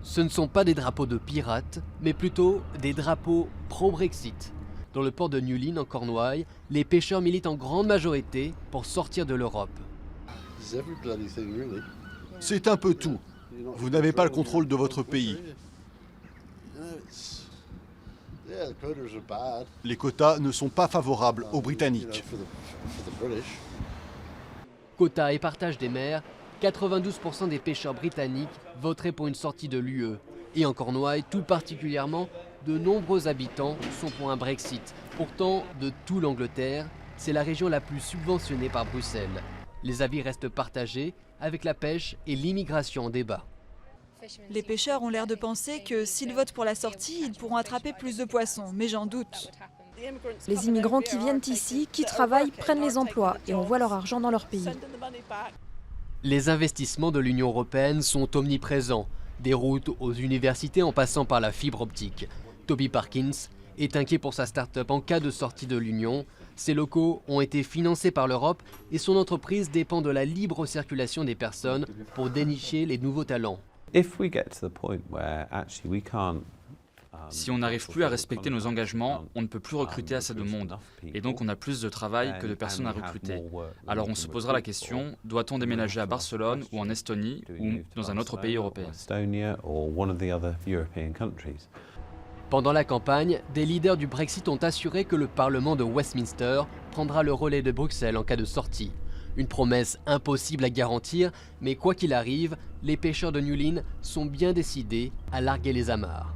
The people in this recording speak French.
Ce ne sont pas des drapeaux de pirates, mais plutôt des drapeaux pro-Brexit. Dans le port de Newlyn, en Cornouailles, les pêcheurs militent en grande majorité pour sortir de l'Europe. C'est un peu tout. Vous n'avez pas le contrôle de votre pays. Les quotas ne sont pas favorables aux Britanniques. Quotas et partage des mers, 92% des pêcheurs britanniques voteraient pour une sortie de l'UE. Et en Cornouailles, tout particulièrement, de nombreux habitants sont pour un Brexit. Pourtant, de tout l'Angleterre, c'est la région la plus subventionnée par Bruxelles. Les avis restent partagés, avec la pêche et l'immigration en débat. Les pêcheurs ont l'air de penser que s'ils votent pour la sortie, ils pourront attraper plus de poissons, mais j'en doute. Les immigrants qui viennent ici, qui travaillent, prennent les emplois et envoient leur argent dans leur pays. Les investissements de l'Union européenne sont omniprésents, des routes aux universités en passant par la fibre optique. Toby Parkins est inquiet pour sa start-up en cas de sortie de l'Union. Ses locaux ont été financés par l'Europe et son entreprise dépend de la libre circulation des personnes pour dénicher les nouveaux talents. Si on n'arrive plus à respecter nos engagements, on ne peut plus recruter assez de monde. Et donc on a plus de travail que de personnes à recruter. Alors on se posera la question, doit-on déménager à Barcelone ou en Estonie ou dans un autre pays européen? Pendant la campagne, des leaders du Brexit ont assuré que le Parlement de Westminster prendra le relais de Bruxelles en cas de sortie. Une promesse impossible à garantir, mais quoi qu'il arrive, les pêcheurs de Newlyn sont bien décidés à larguer les amarres.